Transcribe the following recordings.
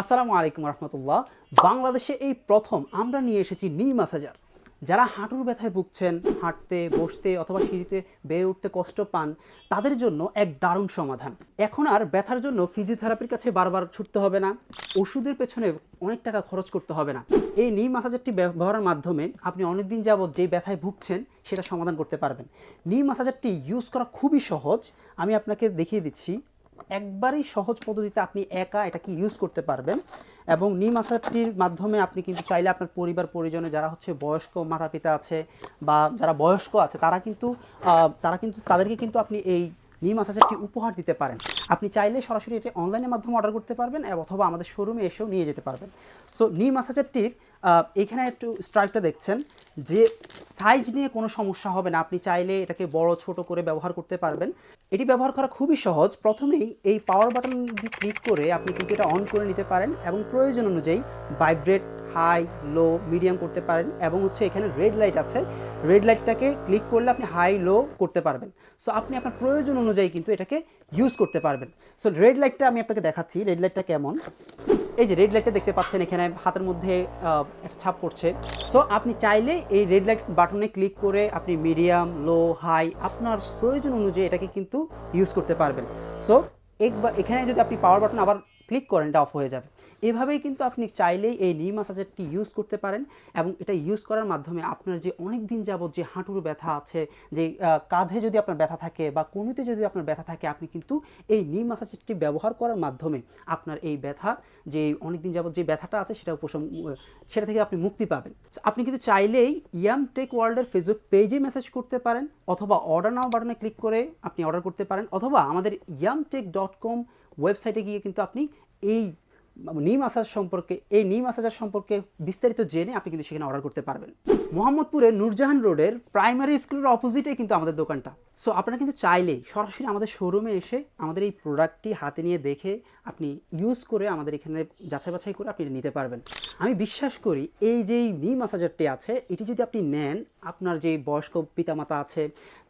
আসসালামু আলাইকুম রহমতুল্লাহ। বাংলাদেশে এই প্রথম আমরা নিয়ে এসেছি নি ম্যাসাজার। যারা হাঁটুর ব্যথায় ভুগছেন, হাঁটতে বসতে অথবা সিঁড়িতে বেয়ে উঠতে কষ্ট পান, তাদের জন্য এক দারুণ সমাধান। এখন আর ব্যথার জন্য ফিজিওথেরাপির কাছে বারবার ছুটতে হবে না, ওষুধের পেছনে অনেক টাকা খরচ করতে হবে না। এই নি ম্যাসাজারটি ব্যবহারের মাধ্যমে আপনি অনেকদিন যাবৎ যে ব্যথায় ভুগছেন সেটা সমাধান করতে পারবেন। নি ম্যাসাজারটি ইউজ করা খুবই সহজ, আমি আপনাকে দেখিয়ে দিচ্ছি। একবারেই সহজ পদ্ধতিতে আপনি একা এটাকে ইউজ করতে পারবেন এবং নি ম্যাসাজটির মাধ্যমে আপনি কিন্তু চাইলে আপনার পরিবার পরিজনে যারা হচ্ছে বয়স্ক মাতা পিতা আছে বা যারা বয়স্ক আছে তাদেরকে কিন্তু আপনি এই নি ম্যাসাজারটি উপহার দিতে পারেন। আপনি চাইলে সরাসরি এটা অনলাইনের মাধ্যমে অর্ডার করতে পারবেন অথবা আমাদের শোরুমে এসেও নিয়ে যেতে পারবেন। সো নি ম্যাসাজারটির এখানে একটু স্ট্রাইকটা দেখছেন যে সাইজ নিয়ে কোনো সমস্যা হবে না, আপনি চাইলে এটাকে বড় ছোট করে ব্যবহার করতে পারবেন। এটি ব্যবহার করা খুবই সহজ। প্রথমেই এই পাওয়ার বাটন ক্লিক করে আপনি কিন্তু এটা অন করে নিতে পারেন এবং প্রয়োজন অনুযায়ী ভাইব্রেট, হাই, লো, মিডিয়াম করতে পারেন এবং হচ্ছে এখানে রেড লাইট আছে, রেড লাইটটাকে ক্লিক করলে আপনি হাই লো করতে পারবেন। সো আপনি আপনার প্রয়োজন অনুযায়ী কিন্তু এটাকে ইউজ করতে পারবেন। সো রেড লাইটটা আমি আপনাকে দেখাচ্ছি, রেড লাইটটা কেমন। এই যে রেড লাইটটা দেখতে পাচ্ছেন, এখানে হাতের মধ্যে একটা ছাপ পড়ছে। সো আপনি চাইলে এই রেড লাইট বাটনে ক্লিক করে আপনি মিডিয়াম, লো, হাই আপনার প্রয়োজন অনুযায়ী এটাকে কিন্তু ইউজ করতে পারবেন। সো এখানে যদি আপনি পাওয়ার বাটন আবার ক্লিক করেন এটা অফ হয়ে যাবে। এভাবেই কিন্তু আপনি চাইলেই এই নি ম্যাসাজারটি ইউজ করতে পারেন এবং এটা ইউজ করার মাধ্যমে আপনার যে অনেক দিন যাবত যে হাঁটুর ব্যথা আছে, যে কাঁধে যদি আপনার ব্যথা থাকে বা কনুতে যদি আপনার ব্যথা থাকে, আপনি কিন্তু এই নি ম্যাসাজারটি ব্যবহার করার মাধ্যমে আপনার এই ব্যথা যে অনেক দিন যাবত যে ব্যথাটা আছে সেটা থেকে আপনি মুক্তি পাবেন। আপনি কিন্তু চাইলেই ইয়াম টেক ওয়ার্ল্ডের ফেসবুক পেজে মেসেজ করতে পারেন অথবা অর্ডার নাও বাটনে ক্লিক করে আপনি অর্ডার করতে পারেন অথবা আমাদের yamtech.com ওয়েবসাইটে গিয়ে কিন্তু আপনি এই নি ম্যাসাজার সম্পর্কে বিস্তারিত জেনে আপনি কিন্তু সেখানে অর্ডার করতে পারবেন। মোহাম্মদপুরের নূরজাহান রোডের প্রাইমারি স্কুলের অপোজিটে কিন্তু আমাদের দোকানটা। সো আপনারা কিন্তু চাইলেই সরাসরি আমাদের শোরুমে এসে আমাদের এই প্রোডাক্টটি হাতে নিয়ে দেখে আপনি ইউজ করে আমাদের এখানে যাচাই বাছাই করে আপনি নিতে পারবেন। আমি বিশ্বাস করি এই যে নি ম্যাসাজারটি আছে, এটি যদি আপনি নেন, আপনার যে বয়স্ক পিতামাতা আছে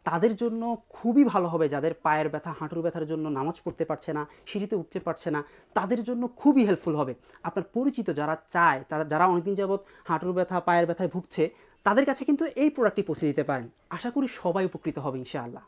তাদের জন্য খুবই ভালো হবে। যাদের পায়ের ব্যথা, হাঁটুর ব্যথার জন্য নামাজ পড়তে পারছে না, সিঁড়িতে উঠতে পারছে না, তাদের জন্য খুবই হেল্পফুল হবে। আপনার পরিচিত যারা চায়, যারা অনেকদিন যাবৎ হাঁটুর ব্যথা, পায়ের ব্যথায় ভুগছে, তাদের কাছে কিন্তু এই প্রোডাক্টটি পৌঁছে দিতে পারেন। আশা করি সবাই উপকৃত হবে ইনশাআল্লাহ।